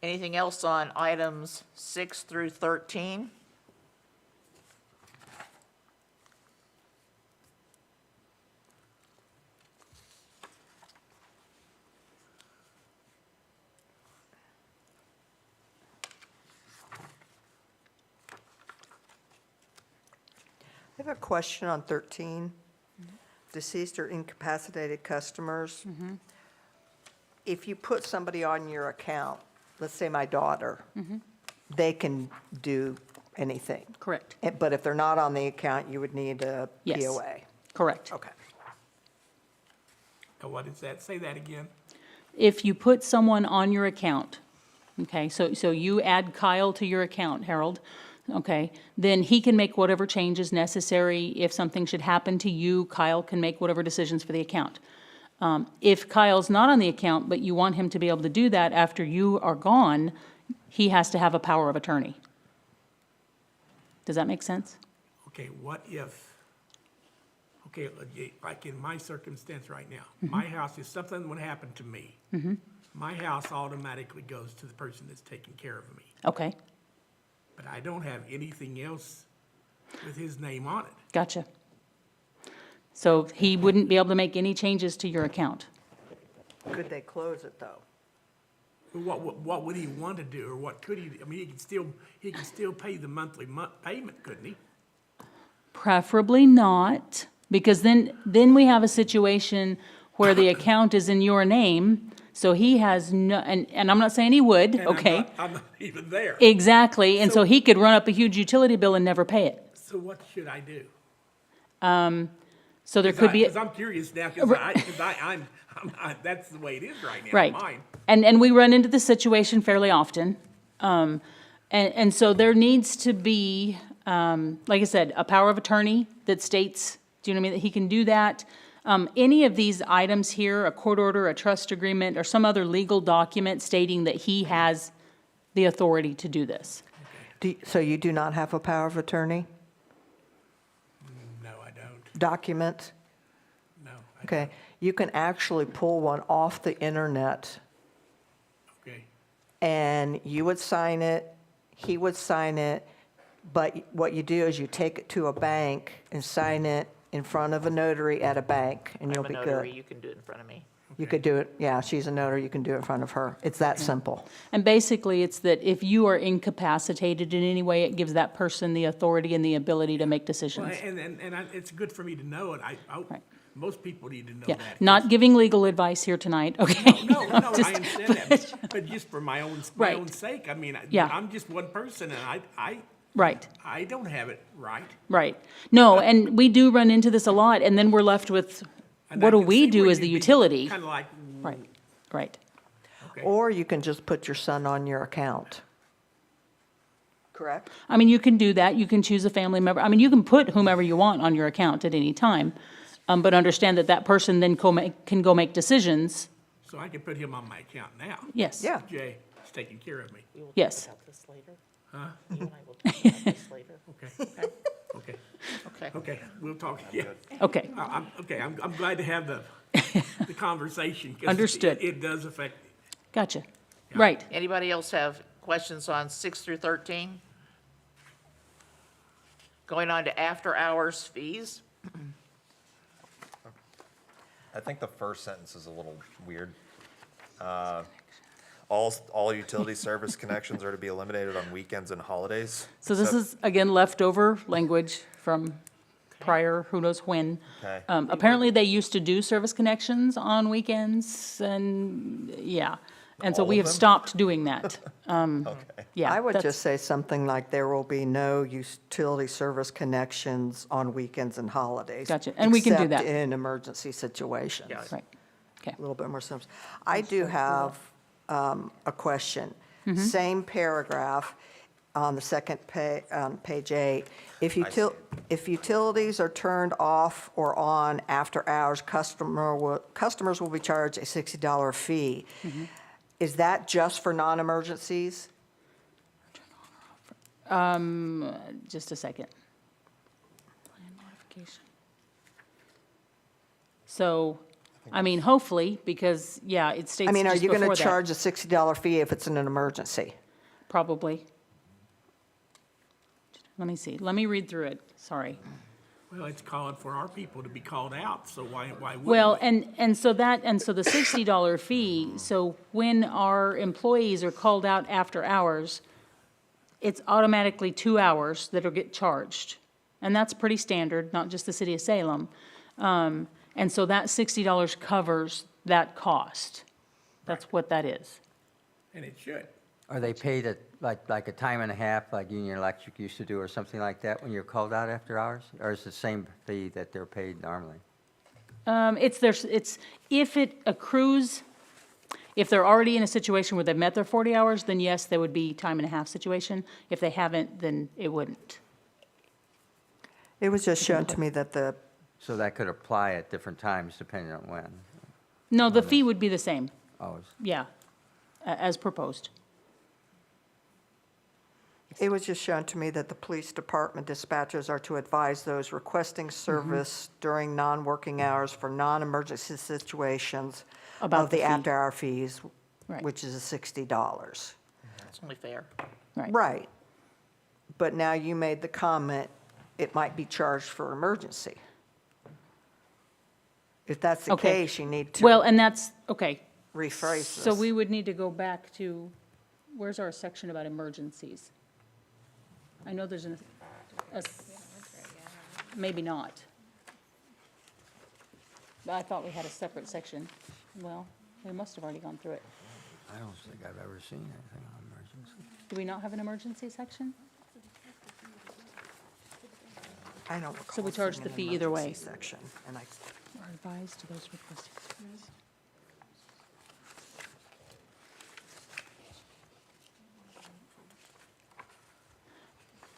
anything else on items 6 through 13? I have a question on 13. Deceased or incapacitated customers. If you put somebody on your account, let's say my daughter, they can do anything. Correct. But if they're not on the account, you would need a Yes. POA. Correct. Okay. What is that? Say that again. If you put someone on your account, okay, so you add Kyle to your account, Harold, okay, then he can make whatever changes necessary. If something should happen to you, Kyle can make whatever decisions for the account. If Kyle's not on the account, but you want him to be able to do that after you are gone, he has to have a power of attorney. Does that make sense? Okay, what if, okay, like in my circumstance right now, Mm-hmm. my house, if something would happen to me, my house automatically goes to the person that's taking care of me. Okay, But I don't have anything else with his name on it. gotcha. So he wouldn't be able to make any changes to your account. Could they close it, though? What would he want to do, or what could he, I mean, he can still pay the monthly payment, couldn't he? Preferably not, because then we have a situation where the account is in your name, so he has no, and I'm not saying he would, And okay? I'm not even there. Exactly, and so So- he could run up a huge utility bill and never pay it. So what should I do? So there could be, Because I'm curious now, because that's the way it is right now, right. mine. And we run into this situation fairly often. And so there needs to be, like I said, a power of attorney that states, do you know what I mean, that he can do that. Any of these items here, a court order, a trust agreement, or some other legal document stating that he has the authority to do this. So you do not have a power of attorney No, I don't. document? No. Okay, you can actually pull one off the internet, Okay. and you would sign it, he would sign it, but what you do is you take it to a bank and sign it in front of a notary at a bank, and you'll I'm a be notary, good. you can do it in front of me. You could do it, yeah, she's a notary, you can do it in front of her. It's that simple. And basically, it's that if you are incapacitated in any way, it gives that person the authority and the ability to make Well, decisions. it's good for me to know it. Right. Most people need to know Yeah, that. not giving legal advice here tonight, okay? No, I Just- understand that, but just for my Right. own sake, I mean, Yeah. I'm just one person, and Right, I don't have it right. right. No, and we do run into this a lot, and then we're left with, And what I do can we see do where as the you'd be utility? Kind of like, Right, right. okay. Or you can just put your son on your account. Correct? I mean, you can do that, you can choose a family member, I mean, you can put whomever you want on your account at any time, but understand that that person then can go make decisions. So I can put him on my account now. Yes. Yeah. Jay is taking care of me. We will talk Yes. about this later. You and I will talk about this later. Okay, okay, Okay. okay, we'll talk, yeah. Okay, I'm glad to have the conversation. 'cause Understood. It does affect me. gotcha. Right. Anybody else have questions on 6 through 13? Going on to after-hours fees? I think the first sentence is a little weird. All utility service connections are to be eliminated on weekends and holidays. So this is, again, leftover language from prior, who knows when. Okay. Apparently, they used to do service connections on weekends, and, yeah. And so All we of have them? stopped doing that. Okay. Yeah. I would that's- just say something like, there will be no utility service connections on weekends and holidays. Gotcha, and we can do Except that. in emergency situations. Yeah. Right, okay. A little bit more simple. I do have a question. Mm-hmm. Same paragraph on the second on page 8. If utilities are turned off or on after hours, customers will be charged a $60 fee. Mm-hmm. Is that just for non-emergencies? Just a second. Plan modification. So, I mean, hopefully, because, yeah, it states I mean, are just you going before to that. charge a $60 fee if it's in an emergency? Probably. Let me see, let me read through it, sorry. Well, it's calling for our people to be called out, so why wouldn't Well, we? and so the $60 fee, so when our employees are called out after hours, it's automatically 2 hours that'll get charged. And that's pretty standard, not just the city of Salem. And so that $60 covers that cost. That's what that is. And it should. Are they paid at like a time and a half, like Union Electric used to do, or something like that, when you're called out after hours? Or is it the same fee that they're paid normally? It's, if it accrues, if they're already in a situation where they've met their 40 hours, then yes, there would be time and a half situation. If they haven't, then it wouldn't. It was just shown to me that the, So that could apply at different times depending on when. No, the fee would be the same, Oh, yeah, as proposed. it was just shown to me that the police department dispatchers are to advise those requesting service during non-working hours for non-emergency situations About of the the fee. after-hour fees, Right. which is $60. That's only fair. Right. Right. But now you made the comment, it might be charged for emergency. If that's the Okay. case, you need to Well, and that's, okay, rephrase this. so we would need to go back to, where's our section about emergencies? I know there's maybe not. But I thought we had a separate section. Well, we must have already gone through it. I don't think I've ever seen anything on emergency. Do we not have an emergency section? I don't recall. So we charge seeing the an fee either way. emergency Section, and I, Are advised to those requesting service.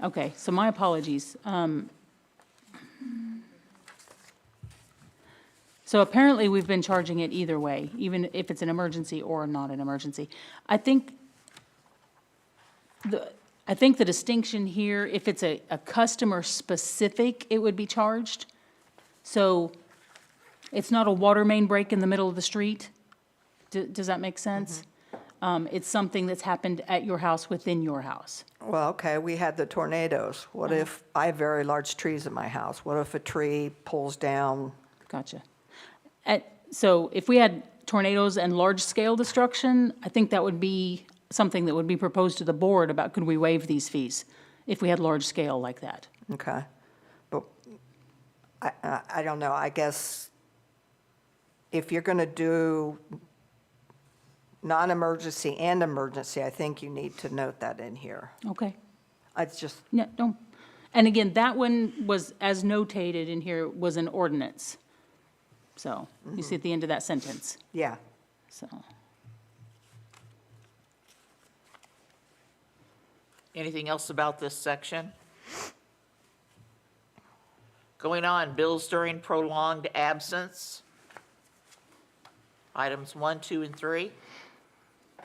Okay, so my apologies. So apparently, we've been charging it either way, even if it's an emergency or not an emergency. I think the distinction here, if it's a customer-specific, it would be charged. So it's not a water main break in the middle of the street. Does that make sense? It's something that's happened at your house, within your house. well, okay, we had the tornadoes. What if, I have very large trees in my house. What if a tree pulls down? Gotcha. So if we had tornadoes and large-scale destruction, I think that would be something that would be proposed to the board about could we waive these fees if we had large-scale like that? Okay. But I don't know, I guess if you're going to do non-emergency and emergency, I think you need to note that in here. Okay. It's just, No, don't. And again, that one was, as notated in here, was an ordinance. So you see at the end of that sentence, yeah. so. Anything else about this section? Going on, bills during prolonged absence. Items 1, 2, and 3.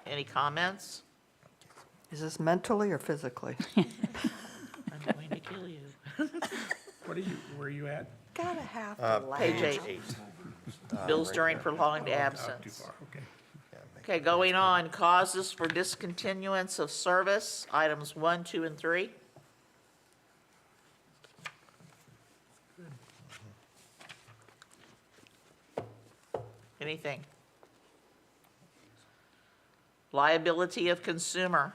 Any comments? Is this mentally or physically? I'm going to kill you. Where are you at? Gotta have to laugh. Page 8. Bills during prolonged Too absence. far, okay. Okay, going on, causes for discontinuance of service, items 1, 2, and 3. Anything? Liability of consumer.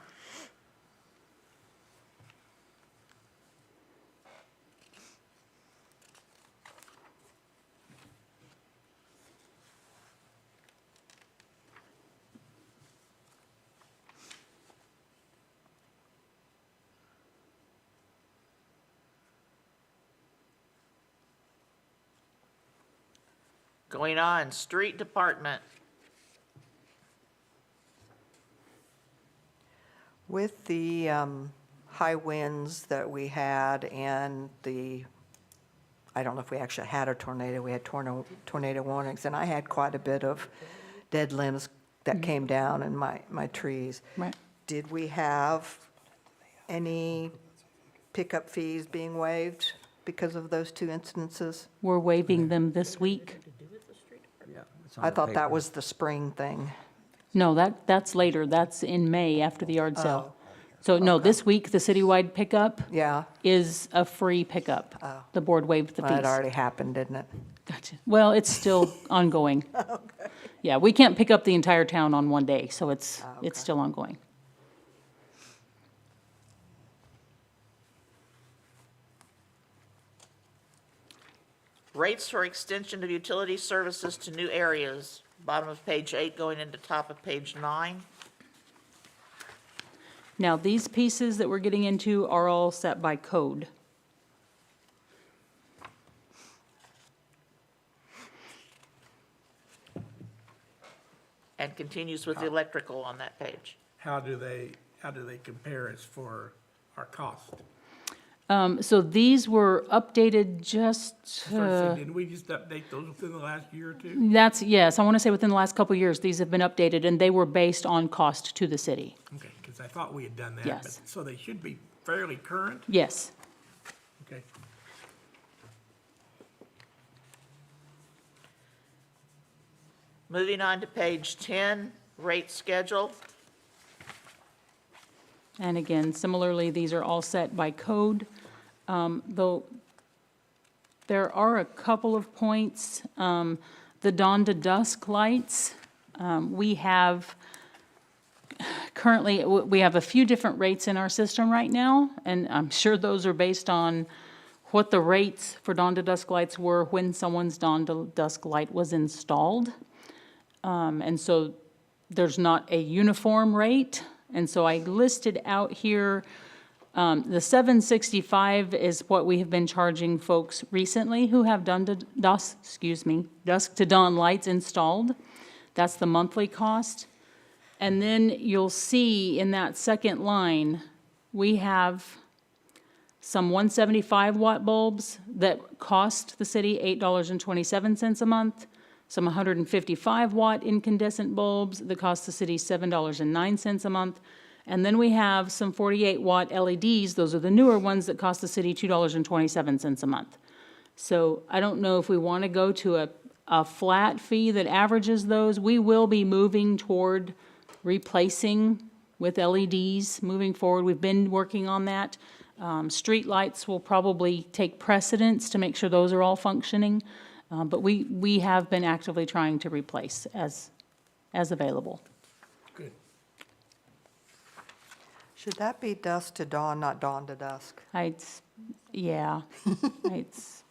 Going on, street department. With the high winds that we had and I don't know if we actually had a tornado, we had tornado warnings, and I had quite a bit of dead limbs that came down in my trees. Right. Did we have any pickup fees being waived because of those two instances? We're waiving them this week. Yeah. it's on I the thought that paper. was the spring thing. No, that's later. That's in May after the yard sale. So no, this week, the citywide pickup Yeah, is a free pickup. The board waived the well, it fees. already happened, didn't it? Gotcha. Well, it's still ongoing. Yeah, we can't pick up the entire town on one day, so it's still ongoing. Rates for extension of utility services to new areas, bottom of page 8 going into top of page 9. Now, these pieces that we're getting into are all set by code. and continues with the electrical on that page. How do they compare as for our cost? So these were updated just, So didn't we just update those within the last year or two? that's, yes, I want to say within the last couple of years, these have been updated, and they were based on cost to the city. Okay, because I thought we had done that. Yes. But so they should be fairly current? Yes. Okay. Moving on to page 10, rate schedule. And again, similarly, these are all set by code, though there are a couple of points. The dawn to dusk lights, we have, currently, we have a few different rates in our system right now, and I'm sure those are based on what the rates for dawn to dusk lights were when someone's dawn to dusk light was installed. And so there's not a uniform rate. And so I listed out here, the $765 is what we have been charging folks recently who have dusk to dawn lights installed. That's the monthly cost. And then you'll see in that second line, we have some 175 watt bulbs that cost the city $8.27 a month, some 155 watt incandescent bulbs that cost the city $7.09 a month, and then we have some 48 watt LEDs, those are the newer ones that cost the city $2.27 a month. So I don't know if we want to go to a flat fee that averages those. We will be moving toward replacing with LEDs moving forward. We've been working on that. Street lights will probably take precedence to make sure those are all functioning. But we have been actively trying to replace as available. Good. Should that be dusk to dawn, not dawn to dusk? Yeah, it's,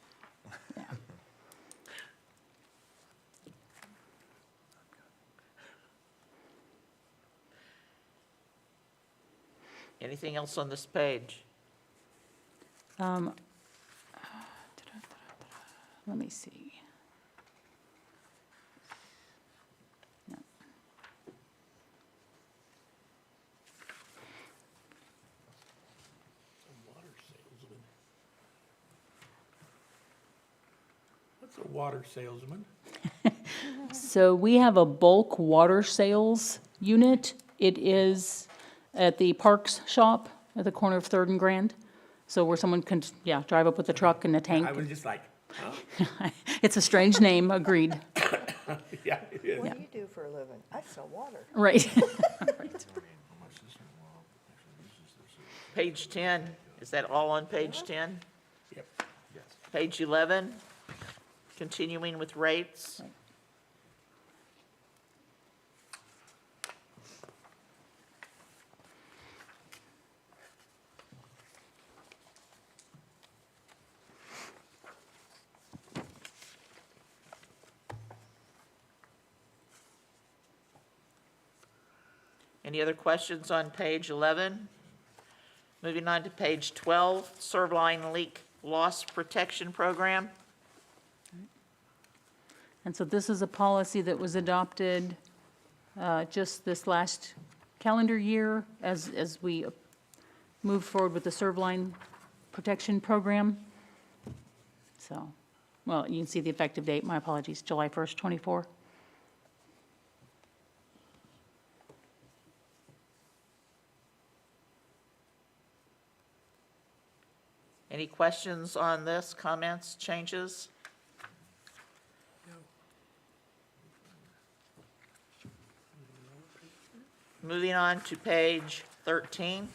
yeah. Anything else on this page? Let me see. No. What's a water salesman? So we have a bulk water sales unit. It is at the Parks shop at the corner of Third and Grand. So where someone can, drive up with a truck and a tank. I was just like, huh? It's a strange name, agreed. Yeah, it is. What do you do for a living? I sell water. Right. Page 10, is that all on page 10? Yep. Page 11, continuing with rates. Any other questions on page 11? Moving on to page 12, serve line leak loss protection program. And so this is a policy that was adopted just this last calendar year as we move forward with the serve line protection program. So, well, you can see the effective date, my apologies, July 1st, '24. Any questions on this, comments, changes? Moving on to page 13,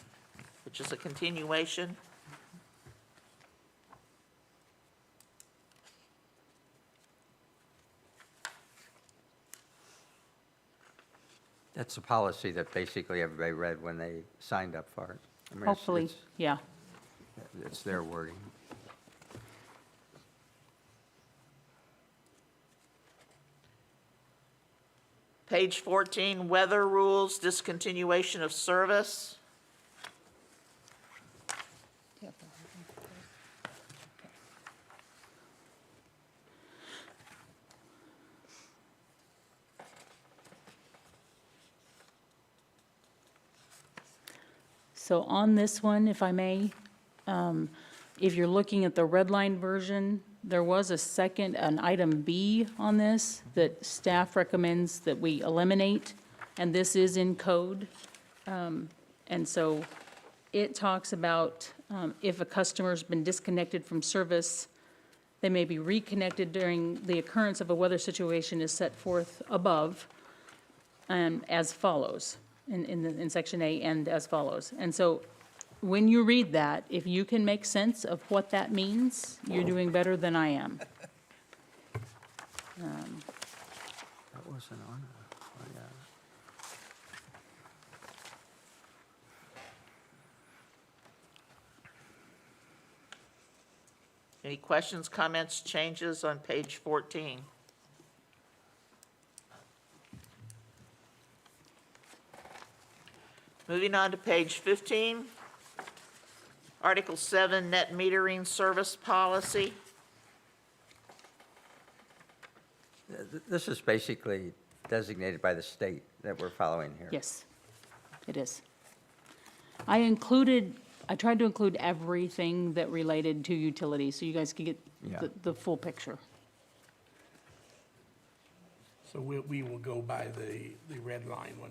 which is a continuation. That's a policy that basically everybody read when they signed up for it. I mean, Hopefully, yeah. It's their wording. Page 14, weather rules, discontinuation of service. So on this one, if I may, if you're looking at the red line version, there was an item B on this that staff recommends that we eliminate, and this is in code. And so it talks about if a customer's been disconnected from service, they may be reconnected during the occurrence of a weather situation is set forth above as follows, in section A, and as follows. And so when you read that, if you can make sense of what that means, you're doing better than I am. That wasn't on it. Oh, yeah. Any questions, comments, changes on page 14? Moving on to page 15. Article 7, net metering service policy. This is basically designated by the state that we're following here. Yes, it is. I tried to include everything that related to utilities, so you guys could get Yeah. the full picture. So we will go by the red line one.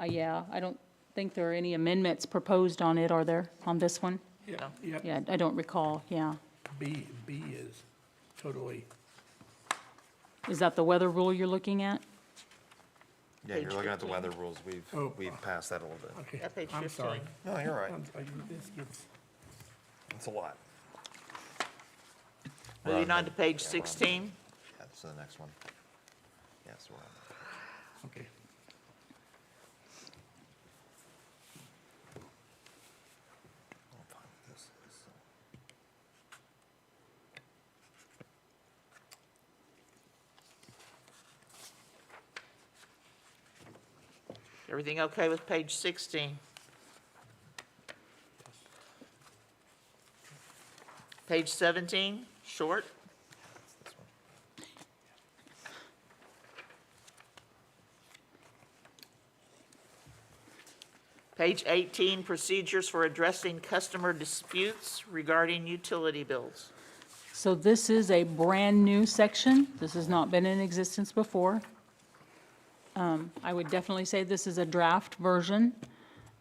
Yeah, I don't think there are any amendments proposed on it, are there, on this one? Yeah, yep. Yeah, I don't recall, yeah. B is totally, Is that the weather rule you're looking at? Yeah, you're Page looking at the 15. weather rules. Oh. We've passed that a little bit. okay. Yeah, page I'm 15. sorry. No, you're right. This gets, It's a lot. Moving on to page Yeah, we're on- 16. Yeah, this is the next one. Yes, we're on. okay. I'll find what this is. Everything okay with page 16? Page 17, short. This one. Page 18, procedures for addressing customer disputes regarding utility bills. So this is a brand-new section. This has not been in existence before. I would definitely say this is a draft version,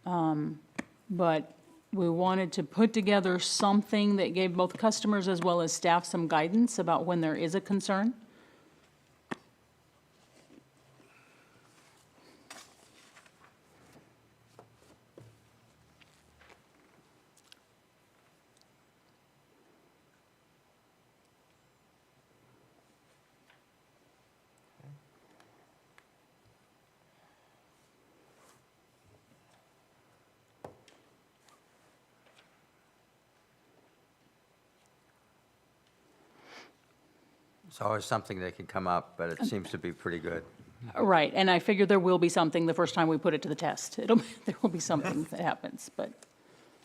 but we wanted to put together something that gave both customers as well as staff some guidance about when there is a concern. It's always something that can come up, but it seems to be pretty good. Right, and I figure there will be something the first time we put it to the test. There will be something that happens, but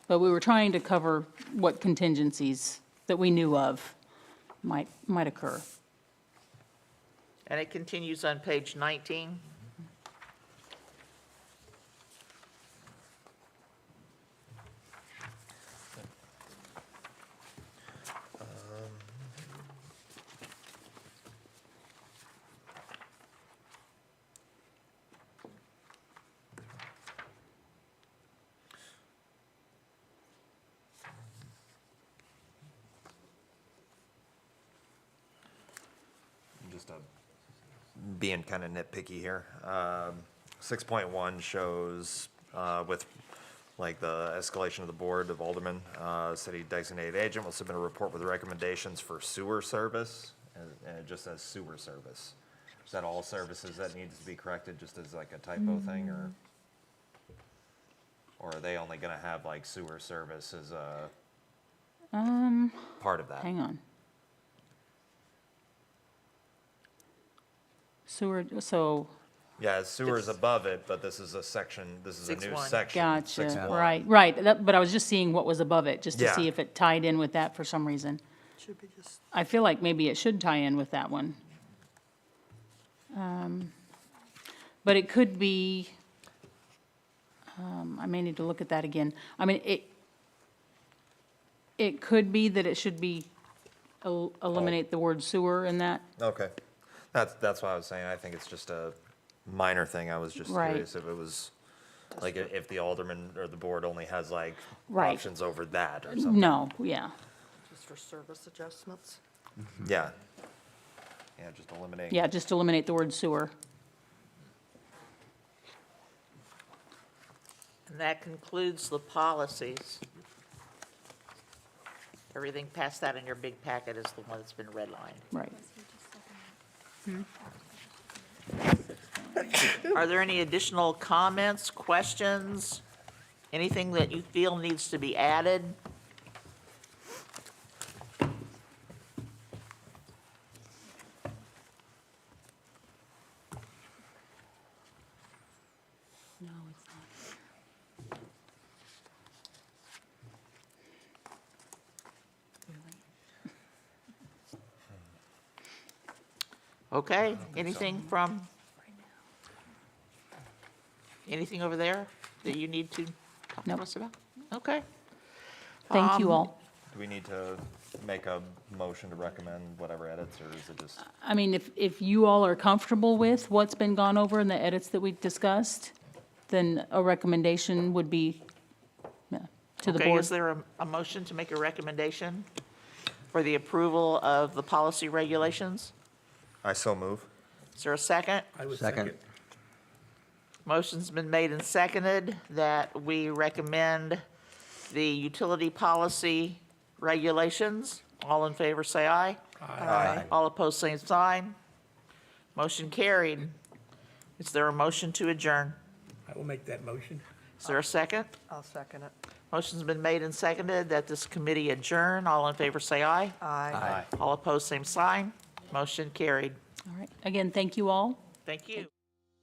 we were trying to cover what contingencies that we knew of might occur. And it continues on page 19. Just being kind of nitpicky here. 6.1 shows with like the escalation of the board of aldermen, city designated agent will submit a report with recommendations for sewer service, and it just says sewer service. Is that all services that needs to be corrected, just as like a typo thing, or are they only gonna have like sewer service as a part of that? Hang on. Sewer, so, Yeah, sewer's above it, but this is a section, this is a new 6.1. section. gotcha, 6.1. right, but I was just seeing what was above it, just to Yeah. see if it tied in with that for some reason. I feel like maybe it should tie in with that one. But it could be, I may need to look at that again. I mean, it could be that it should be, eliminate the word sewer in that. Okay. That's why I was saying, I think it's just a minor thing. I was just Right. curious if it was, like, if the alderman or the board only has like Right. options over that or something. No, yeah. Just for service adjustments? Yeah. Yeah, just eliminate. Yeah, just eliminate the word sewer. And that concludes the policies. Everything past that in your big packet is the one that's been redlined. Right. Are there any additional comments, questions? Anything that you feel needs to be added? No, it's not. Okay, anything from? Anything over there that you need to talk Nope. to us about? Okay. Thank you all. Do we need to make a motion to recommend whatever edits, or is it just? I mean, if you all are comfortable with what's been gone over and the edits that we discussed, then a recommendation would be, yeah, to the Okay, board. is there a motion to make a recommendation for the approval of the policy regulations? I so move. Is there a second? I would Second. second. Motion's been made and seconded that we recommend the utility policy regulations. All in favor, say aye. Aye. All opposed, same sign. Motion carried. Is there a motion to adjourn? I will make that motion. Is there a second? I'll second it. Motion's been made and seconded that this committee adjourn. All in favor, say aye. Aye. All opposed, same sign. Motion carried. All right. Again, thank you all. Thank you.